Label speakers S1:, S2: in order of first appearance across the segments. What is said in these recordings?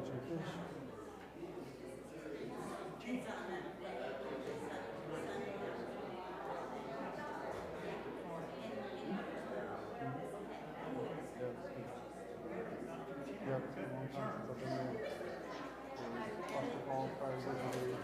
S1: catching fish. Yep, it's been a long time since I've been there. Off the ball, prior to legendary.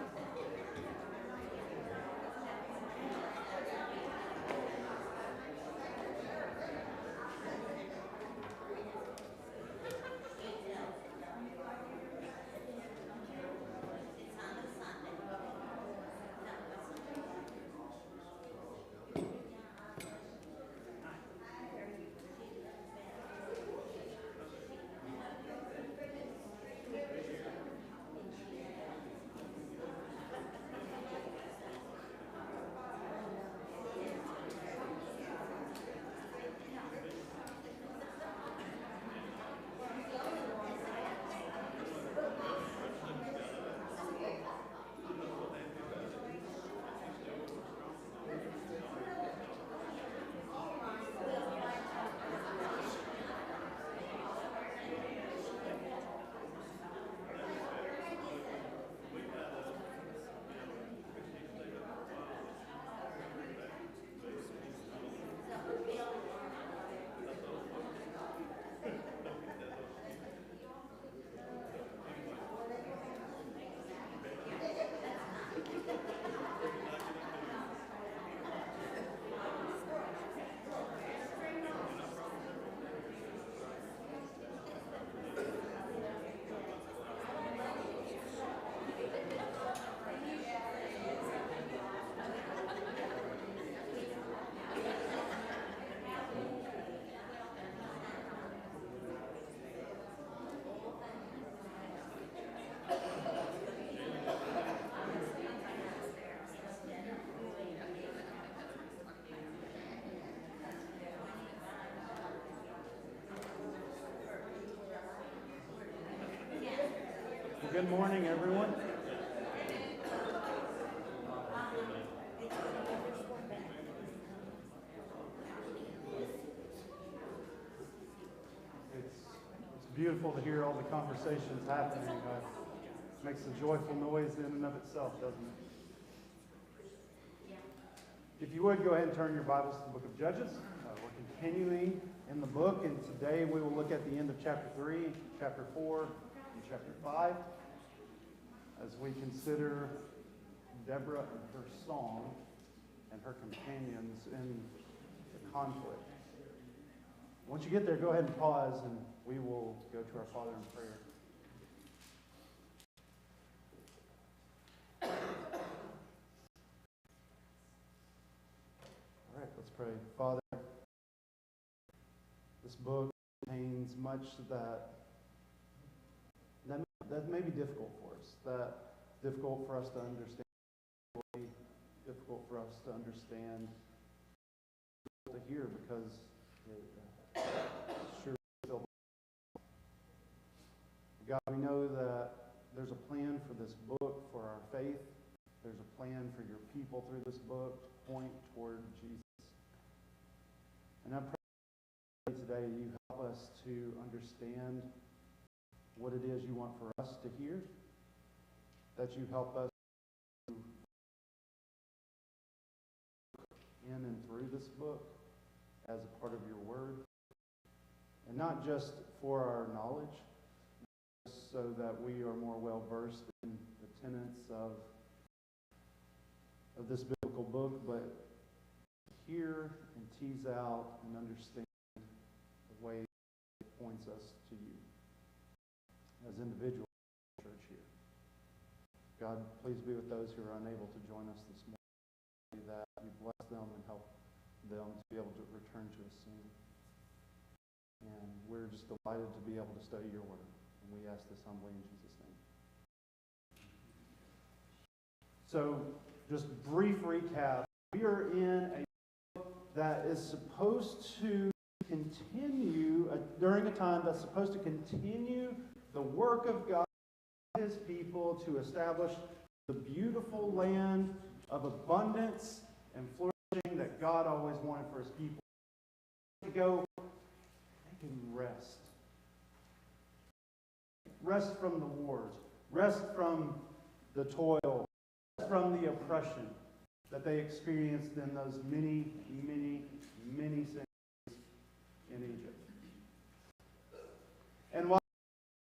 S1: Good morning, everyone. It's beautiful to hear all the conversations happening. It makes a joyful noise in and of itself, doesn't it? If you would, go ahead and turn your Bibles to the book of Judges. We're continuing in the book, and today we will look at the end of chapter 3, chapter 4, and chapter 5. As we consider Deborah and her song and her companions in the conflict. Once you get there, go ahead and pause, and we will go to our Father in prayer. All right, let's pray. Father, this book contains much that may be difficult for us, difficult for us to understand, difficult for us to understand, to hear, because it sure still. God, we know that there's a plan for this book, for our faith. There's a plan for your people through this book to point toward Jesus. And I pray today you help us to understand what it is you want for us to hear, that you help us to in and through this book as a part of your word, and not just for our knowledge, just so that we are more well versed in the tenets of this biblical book, but hear and tease out and understand the way it points us to you as individuals in the church here. God, please be with those who are unable to join us this morning, that you bless them and help them to be able to return to us soon. And we're just delighted to be able to study your word. And we ask this humbly in Jesus' name. So, just brief recap. We are in a book that is supposed to continue, during a time that's supposed to continue the work of God, his people, to establish the beautiful land of abundance and flourishing that God always wanted for his people. To go, they can rest. Rest from the wars. Rest from the toil. Rest from the oppression that they experienced in those many, many, many centuries in Egypt. And while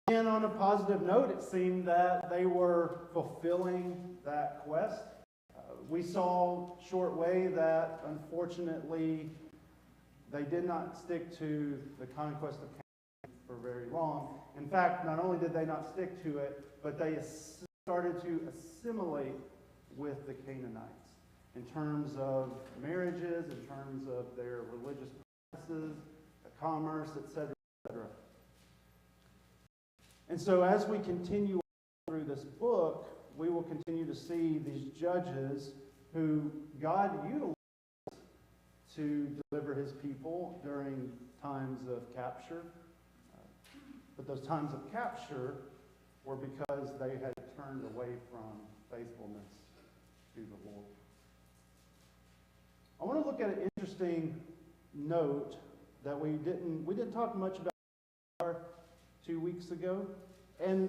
S1: again, on a positive note, it seemed that they were fulfilling that quest. We saw shortway that, unfortunately, they did not stick to the conquest of Canaan for very long. In fact, not only did they not stick to it, but they started to assimilate with the Canaanites in terms of marriages, in terms of their religious practices, commerce, etc., etc. And so as we continue through this book, we will continue to see these judges who God utilized to deliver his people during times of capture. But those times of capture were because they had turned away from faithfulness to the Lord. I want to look at an interesting note that we didn't talk much about 2 weeks ago, and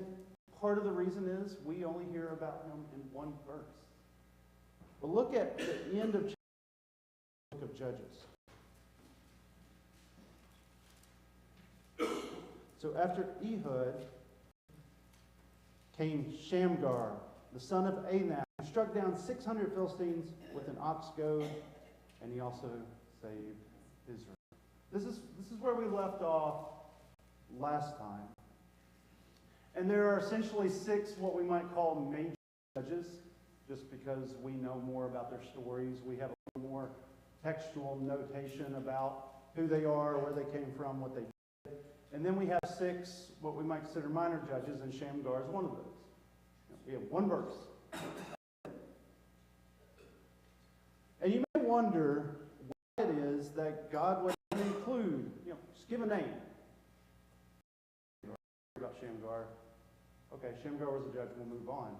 S1: part of the reason is we only hear about him in one verse. But look at the end of the book of Judges. So after Ehud came Shamgar, the son of Anath, who struck down 600 Philistines with an ox goad, and he also saved Israel. This is where we left off last time. And there are essentially 6 what we might call major judges, just because we know more about their stories. We have a little more textual notation about who they are, where they came from, what they did. And then we have 6 what we might consider minor judges, and Shamgar is one of those. We have one verse. And you may wonder why it is that God would include, just give a name. About Shamgar. Okay, Shamgar was a judge, we'll move on.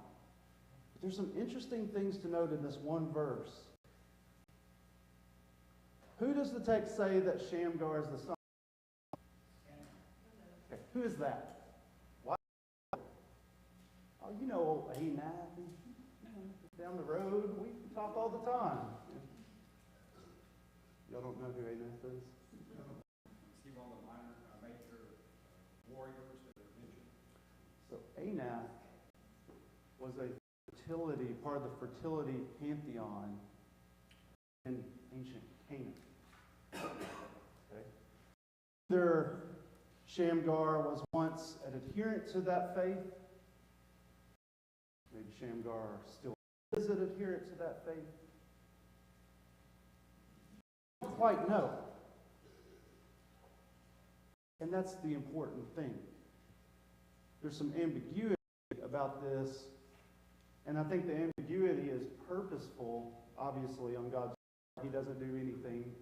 S1: But there's some interesting things to note in this one verse. Who does the text say that Shamgar is the son? Okay, who is that? Why? Oh, you know old Anath. Down the road, we talk all the time. Y'all don't know who Anath is?
S2: See one of the minor major warriors that are mentioned.
S1: So Anath was part of the fertility pantheon in ancient Canaan. Okay. Either Shamgar was once an adherent to that faith, maybe Shamgar still is an adherent to that faith. I don't quite know. And that's the important thing. There's some ambiguity about this, and I think the ambiguity is purposeful, obviously, on God's part. He doesn't do anything,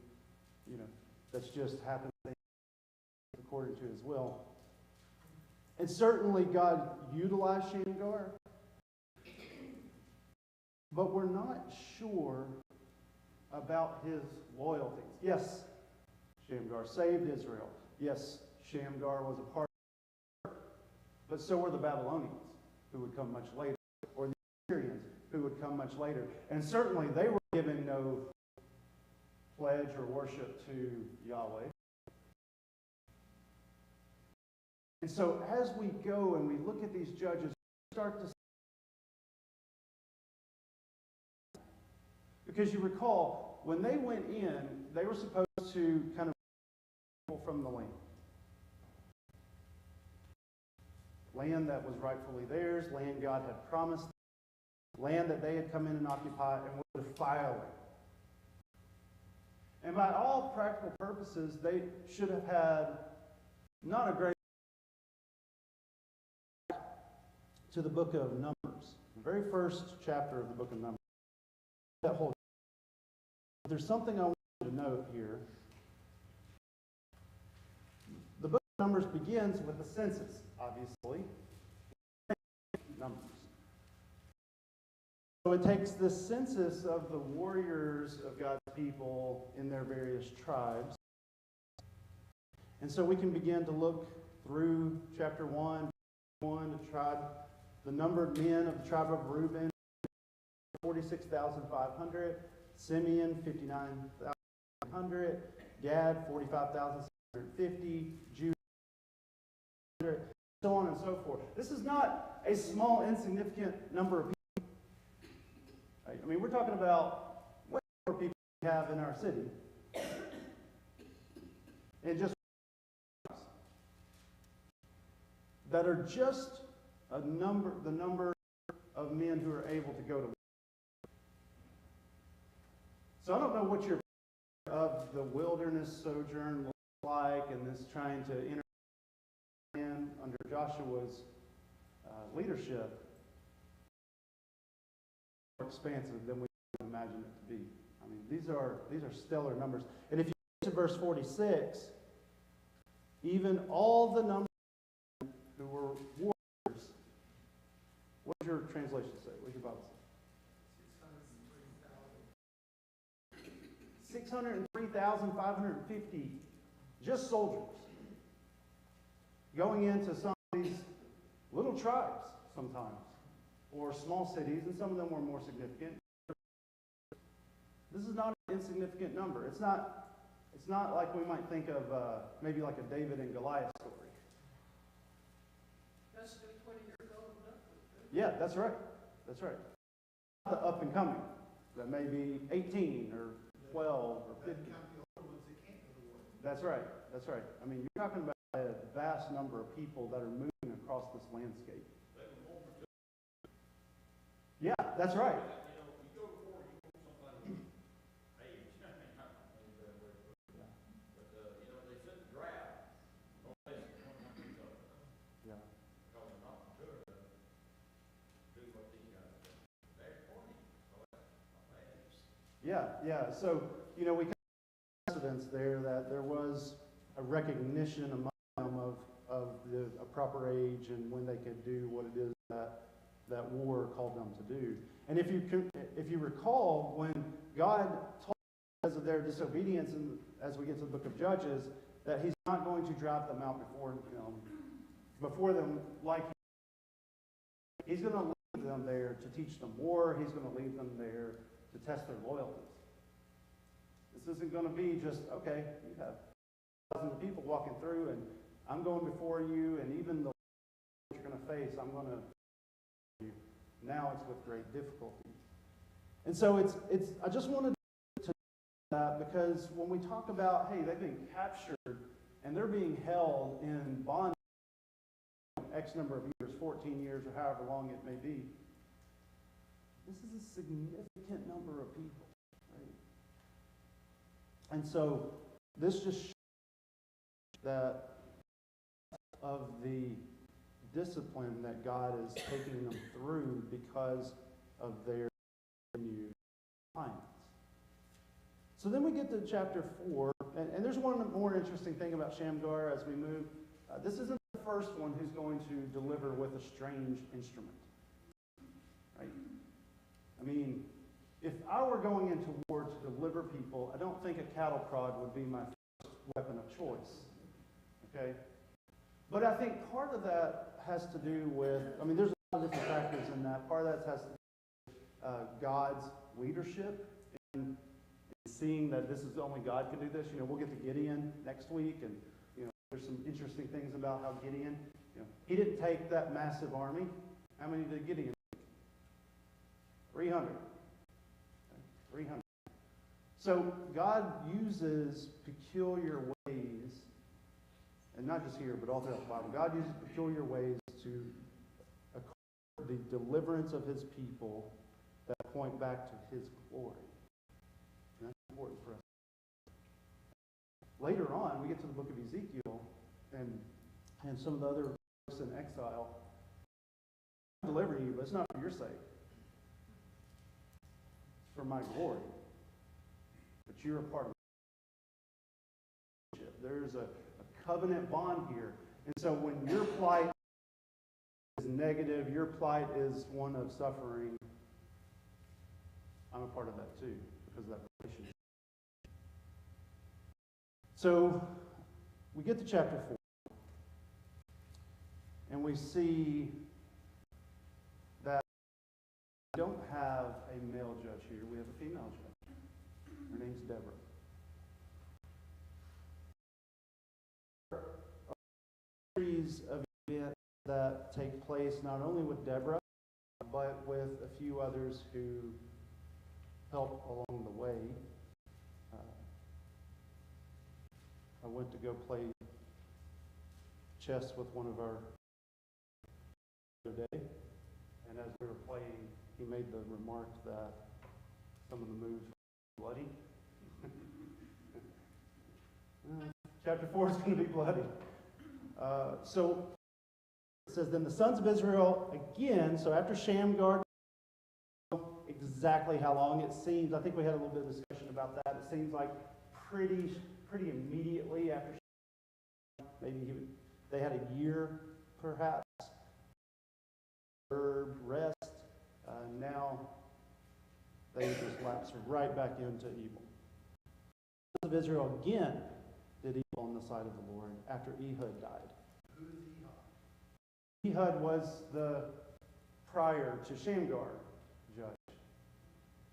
S1: that's just happened according to his will. And certainly God utilized Shamgar, but we're not sure about his loyalties. Yes, Shamgar saved Israel. Yes, Shamgar was a part of it, but so were the Babylonians, who would come much later, or the Assyrians, who would come much later. And certainly they were given no pledge or worship to Yahweh. And so as we go and we look at these judges, we start to see. Because you recall, when they went in, they were supposed to kind of people from the land. Land that was rightfully theirs, land God had promised, land that they had come in and occupy and were defiling. And by all practical purposes, they should have had not a great to the book of Numbers, the very first chapter of the book of Numbers. That whole. There's something I want you to note here. The book of Numbers begins with the census, obviously. Numbers. So it takes the census of the warriors of God's people in their various tribes. And so we can begin to look through chapter 1, the numbered men of the tribe of Reuben, 46,500. Simeon, 59,500. Gad, 45,650. Judah, so on and so forth. This is not a small, insignificant number of people. Right? I mean, we're talking about way more people we have in our city. And just that are just the number of men who are able to go to war. So I don't know what your of the wilderness sojourn looks like, and this trying to enter in under Joshua's leadership more expansive than we can imagine it to be. I mean, these are stellar numbers. And if you get to verse 46, even all the numbers who were warriors, what does your translation say? What does your Bible say? 603,550 just soldiers going into some of these little tribes sometimes, or small cities, and some of them were more significant. This is not an insignificant number. It's not like we might think of maybe like a David and Goliath story.
S3: That's still 20 years old.
S1: Yeah, that's right. That's right. The up and coming that may be 18 or 12 or 15. That's right. That's right. I mean, you're talking about a vast number of people that are moving across this landscape. Yeah, that's right. Yeah. So, we can have evidence there that there was a recognition among them of a proper age and when they could do what it is that war called them to do. And if you recall, when God told them because of their disobedience, and as we get to the book of Judges, that He's not going to drive them out before them like He's going to leave them there to teach them war. He's going to leave them there to test their loyalties. This isn't going to be just, okay, you have thousands of people walking through, and I'm going before you, and even the you're going to face, I'm going to you. Now it's with great difficulty. And so it's I just wanted to that because when we talk about, hey, they've been captured and they're being held in bondage X number of years, 14 years or however long it may be, this is a significant number of people, right? And so this just shows that of the discipline that God is taking them through because of their renewed defiance. So then we get to chapter 4, and there's one more interesting thing about Shamgar as we move. This isn't the first one who's going to deliver with a strange instrument, right? I mean, if I were going into war to deliver people, I don't think a cattle prod would be my first weapon of choice, okay? But I think part of that has to do with, there's a lot of different factors in that. Part of that has to do with God's leadership and seeing that this is only God can do this. We'll get to Gideon next week, and there's some interesting things about how Gideon, he didn't take that massive army. How many did Gideon take? 300. Okay, 300. So God uses peculiar ways, and not just here, but all throughout the Bible. God uses peculiar ways to accord the deliverance of His people that point back to His glory. And that's important for us. Later on, we get to the book of Ezekiel and some of the other books in exile. I'm delivering you, but it's not for your sake. It's for my glory. But you're a part of it. There's a covenant bond here. And so when your plight is negative, your plight is one of suffering, I'm a part of that too, because of that relationship. So we get to chapter 4. And we see that we don't have a male judge here. We have a female judge. Her name's Deborah. Series of events that take place not only with Deborah, but with a few others who help along the way. I went to go play chess with one of our the other day, and as we were playing, he made the remark that some of the moves were bloody. Chapter 4 is going to be bloody. So it says, then the sons of Israel again, so after Shamgar, exactly how long it seems, I think we had a little bit of discussion about that. It seems like pretty immediately after Shamgar, maybe they had a year perhaps. Rest, now they just lapse right back into evil. The sons of Israel again did evil on the side of the Lord after Ehud died.
S2: Who is Ehud?
S1: Ehud was the prior to Shamgar judge.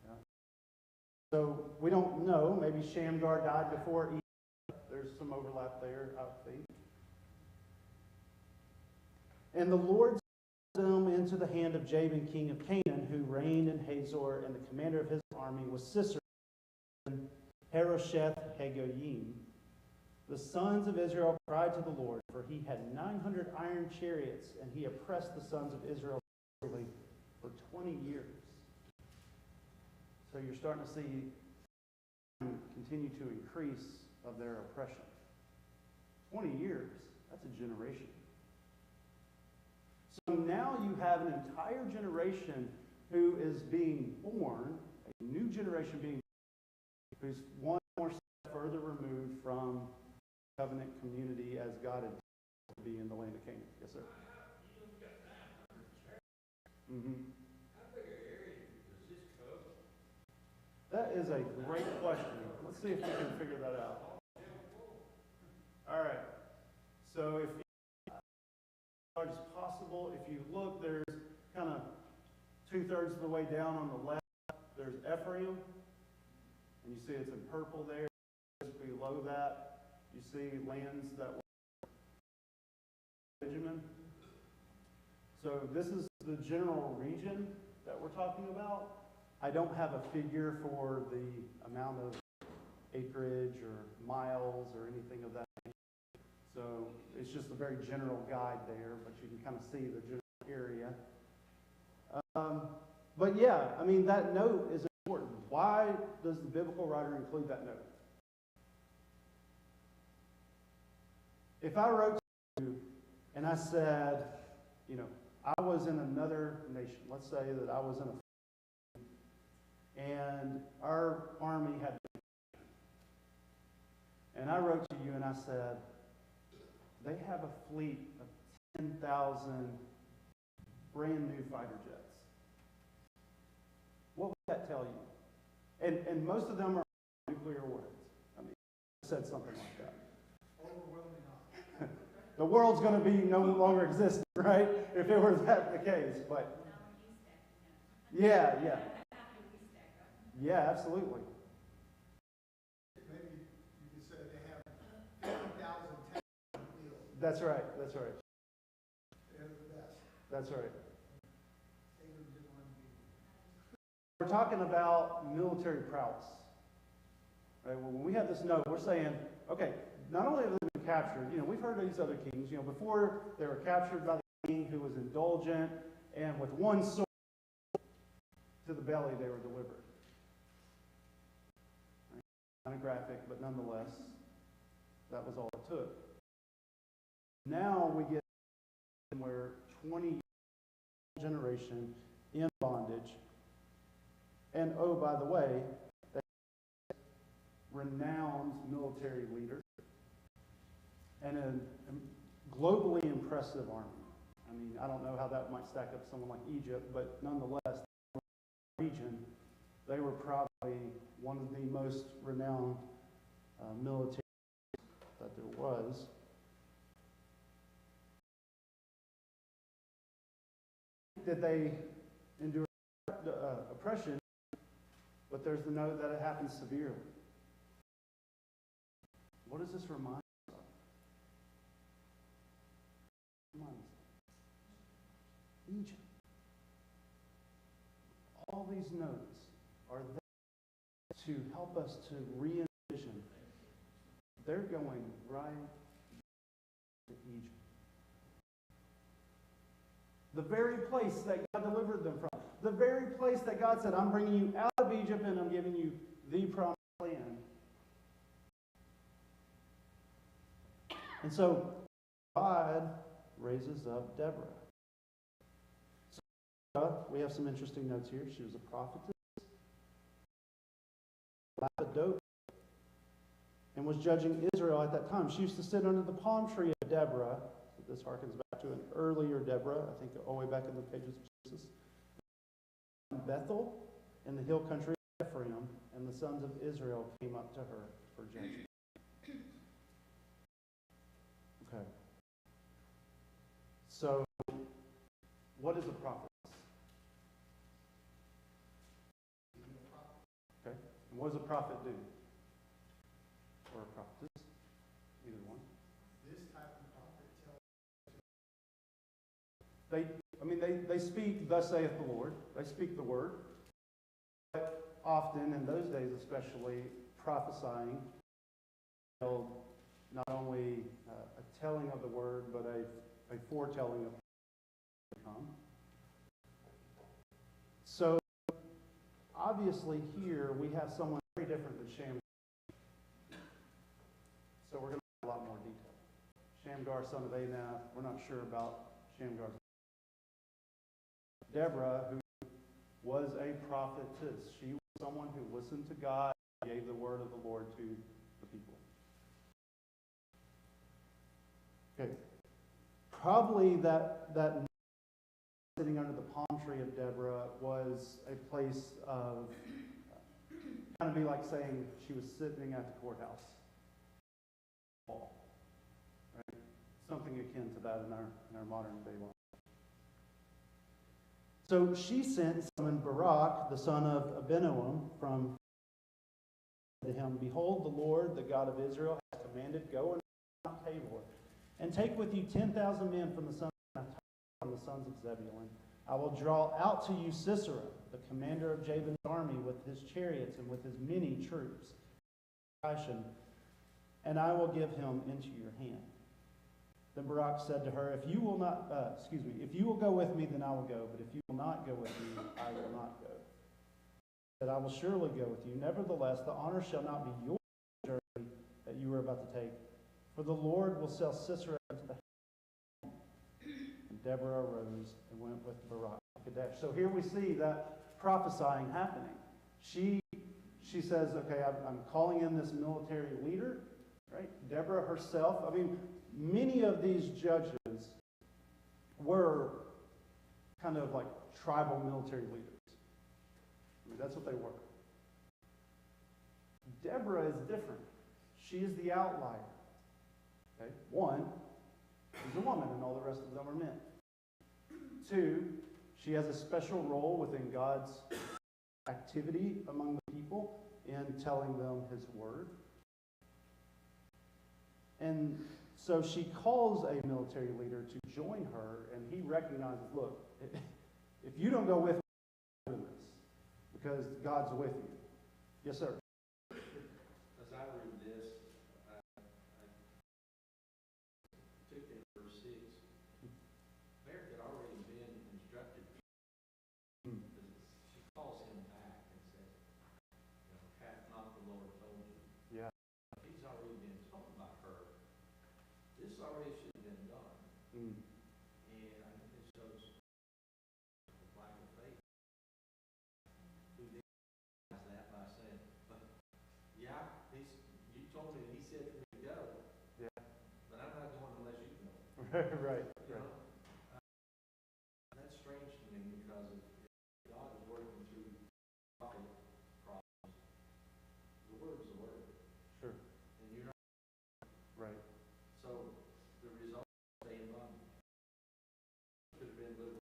S1: Yeah. So we don't know. Maybe Shamgar died before Ehud. There's some overlap there, I think. And the Lord sent them into the hand of Jabin, king of Canaan, who reigned in Hazor, and the commander of his army was Sisera, Harosheth Hagoyim. The sons of Israel cried to the Lord, for he had 900 iron chariots, and he oppressed the sons of Israel for 20 years. So you're starting to see continue to increase of their oppression. 20 years, that's a generation. So now you have an entire generation who is being born, a new generation being born, who's one more step further removed from covenant community as God had to be in the land of Canaan. Yes, sir. Mm-hmm.
S2: How big an area does this cover?
S1: That is a great question. Let's see if we can figure that out. All right. So if you, as large as possible, if you look, there's kind of 2/3 of the way down on the left, there's Ephraim, and you see it's in purple there. Just below that, you see lands that were Benjamin. So this is the general region that we're talking about. I don't have a figure for the amount of acreage or miles or anything of that nature. So it's just a very general guide there, but you can kind of see the general area. But yeah, I mean, that note is important. Why does the biblical writer include that note? If I wrote to you and I said, you know, I was in another nation, let's say that I was in a and our army had, and I wrote to you and I said, they have a fleet of 10,000 brand new fighter jets. What would that tell you? And most of them are nuclear weapons. I mean, I said something like that.
S2: Overwhelming odds.
S1: The world's going to be no longer existing, right? If it were that the case, but yeah. Yeah, absolutely.
S2: Maybe you could say they have 50,000 tanks on the field.
S1: That's right.
S2: They're the best.
S1: That's right.
S2: England didn't want to be.
S1: We're talking about military prowess. Right? Well, when we have this note, we're saying, okay, not only have they been captured, you know, we've heard of these other kings, you know, before they were captured by the king who was indulgent, and with one sword to the belly they were delivered. Right? Kind of graphic, but nonetheless, that was all it took. Now we get where 20 generation in bondage, and oh, by the way, renowned military leader and a globally impressive army. I mean, I don't know how that might stack up to someone like Egypt, but nonetheless, the region, they were probably one of the most renowned military that there was. that they endure oppression, but there's the note that it happens severely. What does this remind us of? Reminds us of Egypt. All these notes are there to help us to re-envision. They're going right to Egypt. The very place that God delivered them from. The very place that God said, I'm bringing you out of Egypt and I'm giving you the promised land. And so God raises up Deborah. So we have some interesting notes here. She was a prophetess, Lapidot, and was judging Israel at that time. She used to sit under the palm tree of Deborah. So this harkens back to an earlier Deborah, I think all the way back in the pages of Jesus. Bethel in the hill country of Ephraim, and the sons of Israel came up to her for judgment. Okay. So, what is a prophet? Okay. And what does a prophet do? Or a prophetess? Either one.
S2: This type of prophet tells.
S1: They speak, thus saith the Lord. They speak the word. But often, in those days especially, prophesying held not only a telling of the word, but a foretelling of what to come. So, obviously here we have someone very different than Shamgar. So we're going to have a lot more detail. Shamgar, son of Anath, we're not sure about Shamgar's. Deborah, who was a prophetess, she was someone who listened to God and gave the word of the Lord to the people. Okay. Probably that sitting under the palm tree of Deborah was a place of, kind of be like saying she was sitting at the courthouse. Right? Something akin to that in our modern day life. So she sent and summoned Barak, the son of Abinoam, from to him, Behold, the Lord, the God of Israel, has commanded, Go and Mount Tabor, and take with you 10,000 men from the sons of Naphtali, from the sons of Zebulun. I will draw out to you Sisera, the commander of Jabin's army, with his chariots and with his many troops, and I will give him into your hand. Then Barak said to her, if you will go with me, then I will go. But if you will not go with me, I will not go. That I will surely go with you. Nevertheless, the honor shall not be your journey that you are about to take. For the Lord will sell Sisera into the hand. And Deborah arose and went with Barak to Kadesh. So here we see that prophesying happening. She says, okay, I'm calling in this military leader. Right? Deborah herself, many of these judges were kind of like tribal military leaders. That's what they were. Deborah is different. She is the outlier. Okay? One, she's a woman and all the rest of them are men. Two, she has a special role within God's activity among the people in telling them his word. And so she calls a military leader to join her, and he recognizes, look, if you don't go with me, I'm doing this, because God's with you. Yes, sir.
S3: As I read this, I took in verse 6. Mary had already been instructed. She calls him back and says, hath not the Lord told you?
S1: Yeah.
S3: He's already been told by her. This already should have been done. And I think it shows the lack of faith. Who did that by saying, yeah, you told me, he said for me to go.
S1: Yeah.
S3: But I'm not going unless you go.
S1: Right.
S3: You know? That's strange to me because if God is working through prophet problems, the word's the word.
S1: Sure.
S3: And you're not.
S1: Right.
S3: So the result of staying bondage could have been little.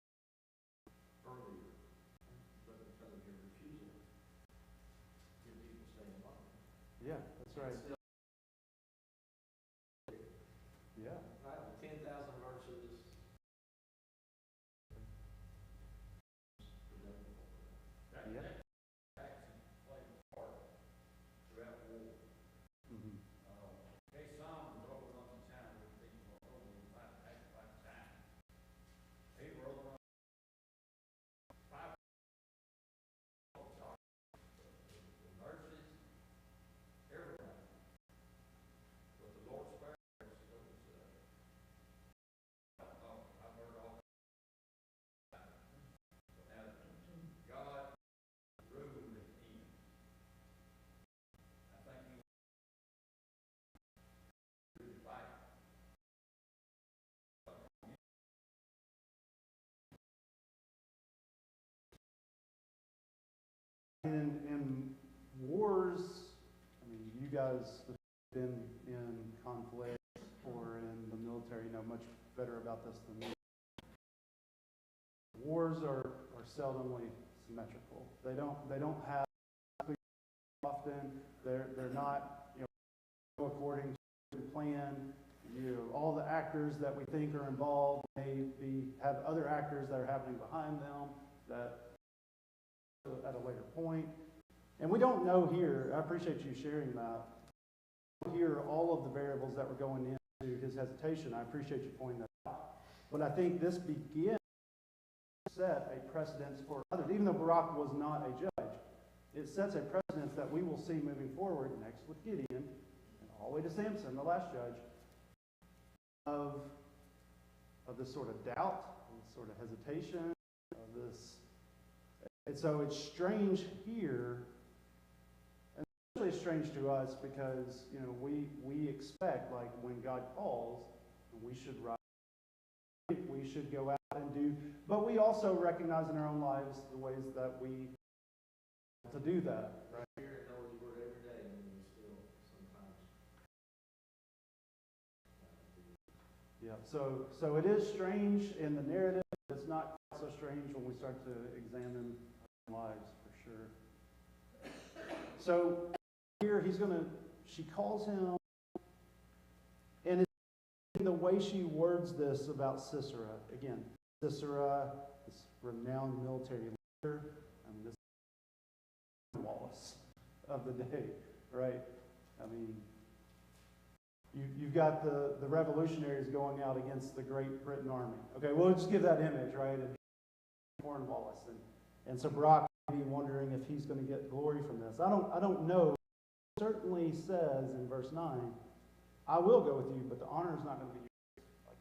S1: guys have been in conflict or in the military know much better about this than me. Wars are seldomly symmetrical. They don't have often. They're not according to plan. All the actors that we think are involved may have other actors that are happening behind them that at a later point. And we don't know here. I appreciate you sharing that. Here, all of the variables that were going into his hesitation. I appreciate you pointing that out. But I think this begins to set a precedence for others. Even though Barak was not a judge, it sets a precedence that we will see moving forward next with Gideon and all the way to Samson, the last judge, of this sort of doubt, this sort of hesitation, of this. And so it's strange here, and especially strange to us because we expect, like, when God calls, we should rise, we should go out and do, but we also recognize in our own lives the ways that we to do that, right?
S3: Hear and know His word every day, and we still sometimes.
S1: Yeah. So it is strange in the narrative. It's not so strange when we start to examine our lives, for sure. So here she calls him, and it's in the way she words this about Sisera. Again, Sisera, this renowned military leader, this Wallace of the day, right? I mean, you've got the revolutionaries going out against the Great Britain Army. Okay, we'll just give that image, right? And Cornwallis, and so Barak may be wondering if he's going to get glory from this. I don't know. It certainly says in verse 9, "I will go with you, but the honor is not going to be yours." Like,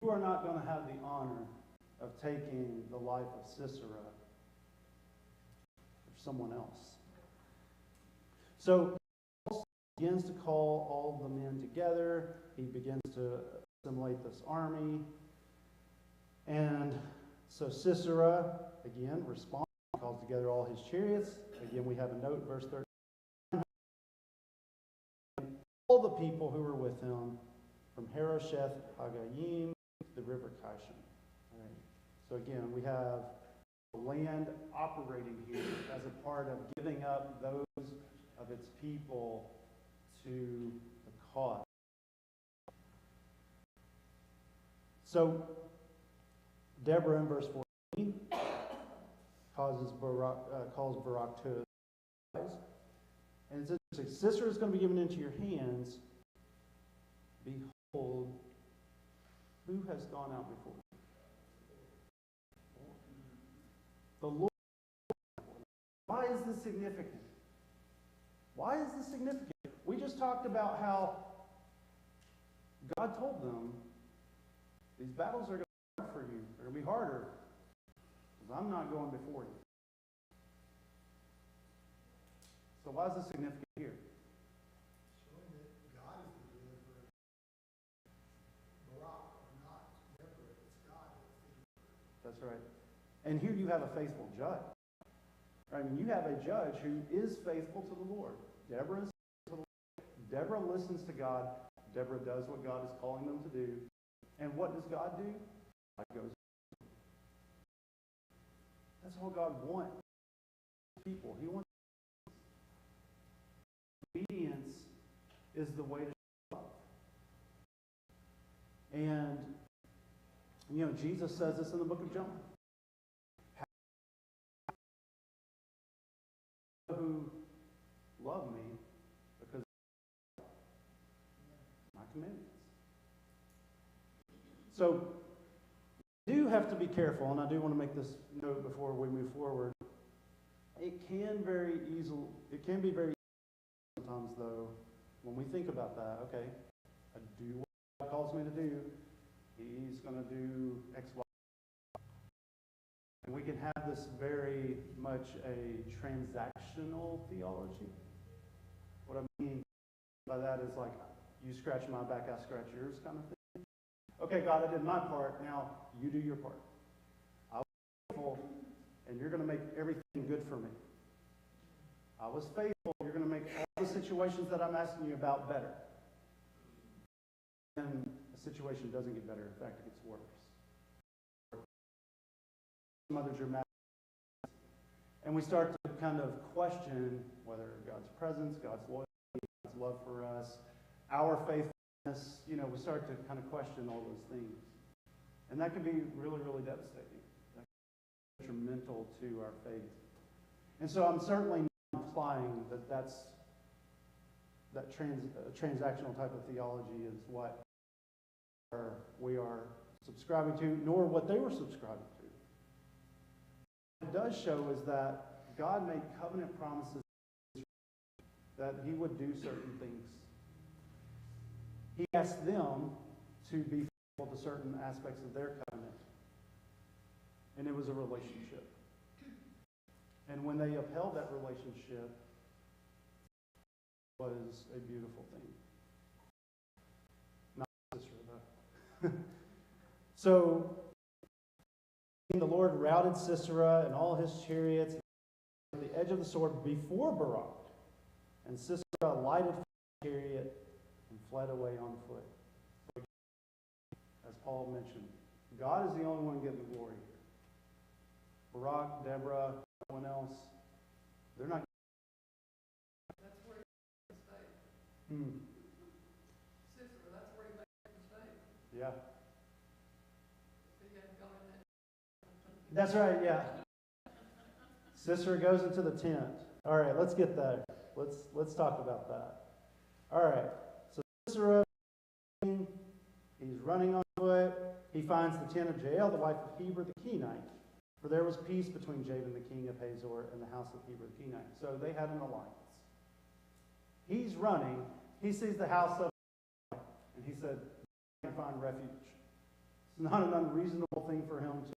S1: you are not going to have the honor of taking the life of Sisera for someone else. So he begins to call all the men together. He begins to assimilate this army. And so Sisera, again, responds, calls together all his chariots. Again, we have a note, verse 13. All the people who were with him from Harosheth Haggayim to the river Kishon. All right. So again, we have the land operating here as a part of giving up those of its people to the cause. So Deborah in verse 14 calls Barak to rise. And it says, "Sisera is going to be given into your hands. Behold, who has gone out before you? The Lord." Why is this significant? Why is this significant? We just talked about how God told them these battles are going to be hard for you. They're going to be harder because I'm not going before you. So why is this significant here?
S2: Showing that God is the deliverer. Barak or not, Deborah, it's God that's the deliverer.
S1: That's right. And here you have a faithful judge. I mean, you have a judge who is faithful to the Lord. Deborah is faithful to the Lord. Deborah listens to God. Deborah does what God is calling them to do. And what does God do? God goes. That's all God wants. People. He wants obedience is the way to show up. And Jesus says this in the book of John. Who love me because of my commandments. So you do have to be careful, and I do want to make this note before we move forward. It can be very easy sometimes, though, when we think about that. Okay, I do what God calls me to do. He's going to do X, Y. And we can have this very much a transactional theology. What I mean by that is like, you scratch my back, I scratch yours kind of thing. Okay, God, I did my part. Now you do your part. I was faithful, and you're going to make everything good for me. I was faithful. You're going to make all the situations that I'm asking you about better. And a situation doesn't get better. In fact, it gets worse. Some other dramatic. And we start to kind of question whether God's presence, God's loyalty, God's love for us, our faithfulness, we start to kind of question all those things. And that can be really, really devastating. That can be detrimental to our faith. And so I'm certainly not implying that transactional type of theology is what we are subscribing to, nor what they were subscribing to. What it does show is that God made covenant promises that he would do certain things. He asked them to be faithful to certain aspects of their covenant. And it was a relationship. And when they upheld that relationship, it was a beautiful thing. Not Sisera, though. So, the Lord routed Sisera and all his chariots at the edge of the sword before Barak. And Sisera alighted from his chariot and fled away on foot. As Paul mentioned, God is the only one getting the glory here. Barak, Deborah, everyone else, they're not.
S4: That's where he made a mistake. Sisera, that's where he made a mistake.
S1: Yeah.
S4: If he hadn't gone in that.
S1: That's right, yeah. Sisera goes into the tent. All right, let's get there. Let's talk about that. All right, so Sisera, he's running on foot. He finds the tent of Jael, the wife of Heber the Kenite. For there was peace between Jabin the king of Hazor and the house of Heber the Kenite. So they had an alliance. He's running. He sees the house of, and he said, I can find refuge. It's not an unreasonable thing for him to.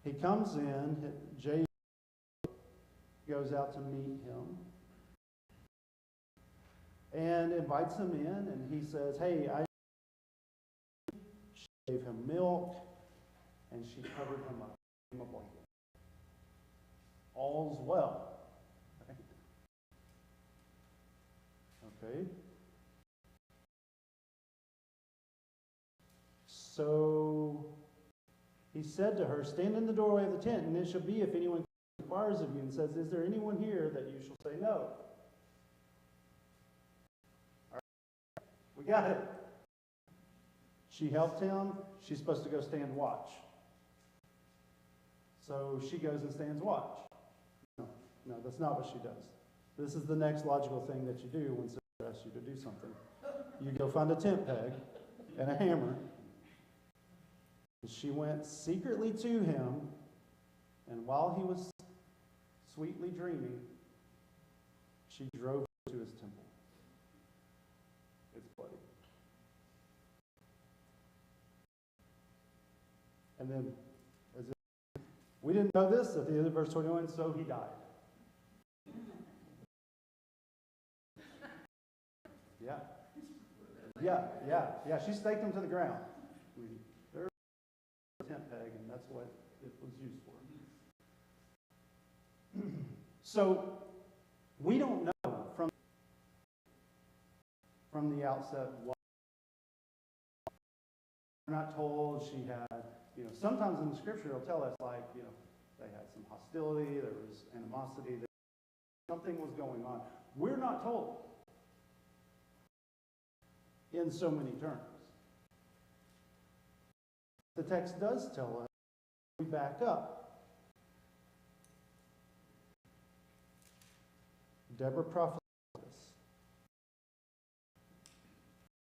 S1: He comes in, Jael goes out to meet him and invites him in, and he says, hey, she gave him milk, and she covered him up in a blanket. All's well. Okay. So he said to her, stand in the doorway of the tent, and it shall be if anyone inquires of you and says, is there anyone here, that you shall say no. All right. We got it. She helped him. She's supposed to go stand watch. So she goes and stands watch. No, that's not what she does. This is the next logical thing that you do when someone asks you to do something. You go find a tent peg and a hammer. And she went secretly to him, and while he was sweetly dreaming, she drove him to his temple. It's bloody. And then, we didn't know this at the end of verse 21, so he died. Yeah. She staked him to the ground. There's a tent peg, and that's what it was used for. So, we don't know from the outset what. We're not told she had, sometimes in the scripture it'll tell us they had some hostility, there was animosity, something was going on. We're not told in so many terms. The text does tell us, we back up. Deborah prophesied this.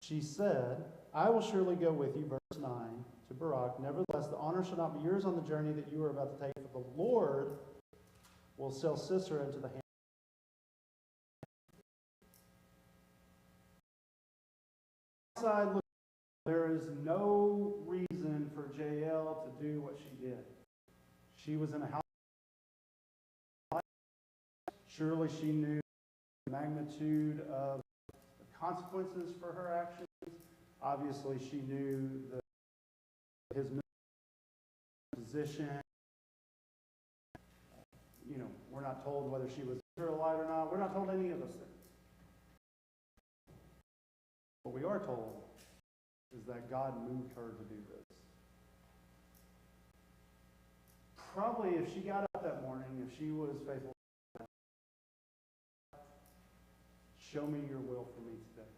S1: She said, I will surely go with you, verse 9, to Barak. Nevertheless, the honor shall not be yours on the journey that you are about to take, for the Lord will sell Sisera into the hand. Outside, there is no reason for Jael to do what she did. She was in a house. Surely she knew the magnitude of the consequences for her actions. Obviously, she knew his position. We're not told whether she was Israelite or not. We're not told any of those things. What we are told is that God moved her to do this. Probably if she got up that morning, if she was faithful, show me your will for me today.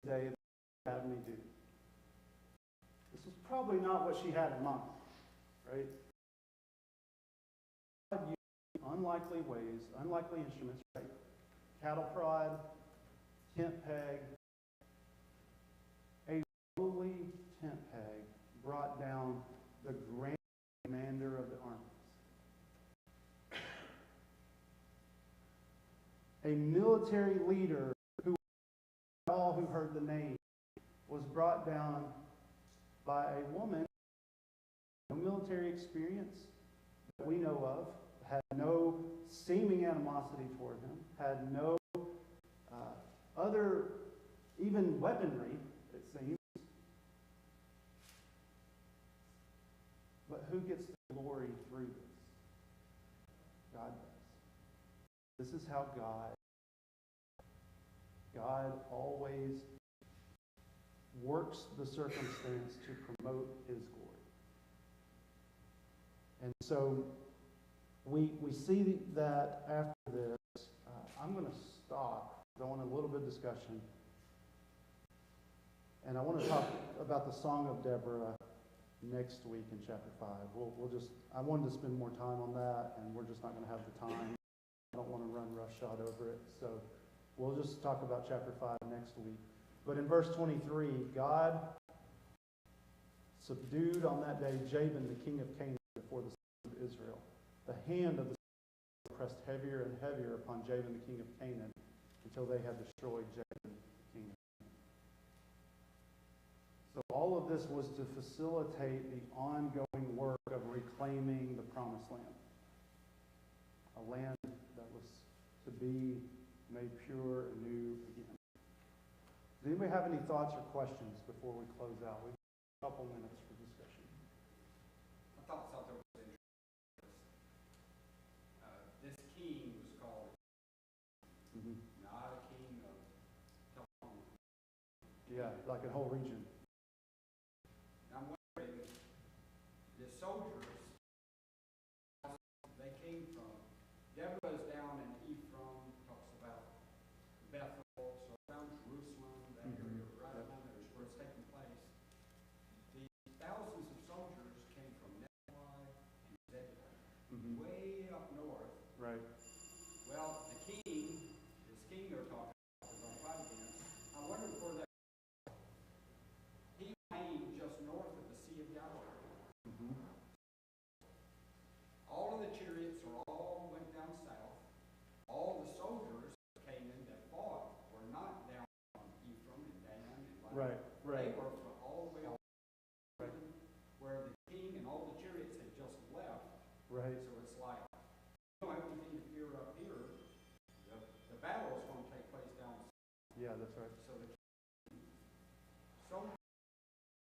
S1: Today, have me do. This was probably not what she had in mind, right? God used unlikely ways, unlikely instruments, right? Cattle prod, tent peg. A lowly tent peg brought down the grand commander of the armies. A military leader who, all who heard the name, was brought down by a woman, no military experience that we know of, had no seeming animosity toward him, had no other, even weaponry, it seems. But who gets the glory through this? God does. This is how God always works the circumstance to promote his glory. And so we see that after this, I'm going to stop. I want a little bit of discussion. And I want to talk about the Song of Deborah next week in chapter 5. I wanted to spend more time on that, and we're just not going to have the time. I don't want to run roughshod over it. So we'll just talk about chapter 5 next week. But in verse 23, God subdued on that day Jabin, the king of Canaan, before the sons of Israel. The hand of the pressed heavier and heavier upon Jabin, the king of Canaan, until they had destroyed Jabin, the king of Canaan. So all of this was to facilitate the ongoing work of reclaiming the promised land. A land that was to be made pure and new again. Does anybody have any thoughts or questions before we close out? We have a couple minutes for discussion.
S5: I thought something was interesting. This king was called not a king of Tullahoma.
S1: Yeah, like a whole region.
S5: I'm wondering, the soldiers, they came from, Deborah is down in Ephraim, talks about Bethel, so around Jerusalem, that area, right around there is where it's taking place. The thousands of soldiers came from Nephi and Zebulun, way up north.
S1: Right.
S5: Well, this king they're talking about, they're going to fight against, I wonder where that, he came just north of the Sea of Galilee. All of the chariots all went down south. All the soldiers of Canaan that fought were not down on Ephraim and Dan and
S1: Right.
S5: They were from all the way up where the king and all the chariots had just left.
S1: Right.
S5: So it's like, you don't have anything to fear up here. The battle is going to take place down south.
S1: Yeah, that's right.
S5: So the soldiers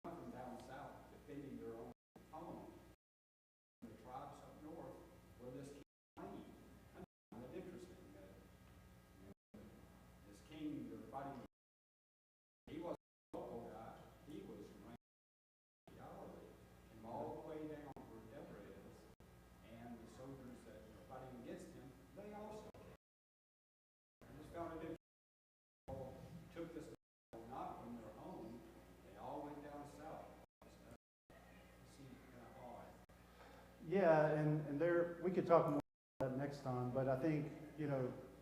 S5: come from down south defending their own home. The tribes up north where this king reigned. I find it interesting that this king they're fighting, he wasn't a local guy. He was from Galilee. Came all the way down where Deborah is. And the soldiers that were fighting against him, they also came. I just found it interesting. Took this not from their home, they all went down south. It seemed kind of odd.
S1: Yeah, and there we could talk more about that next time, but I think,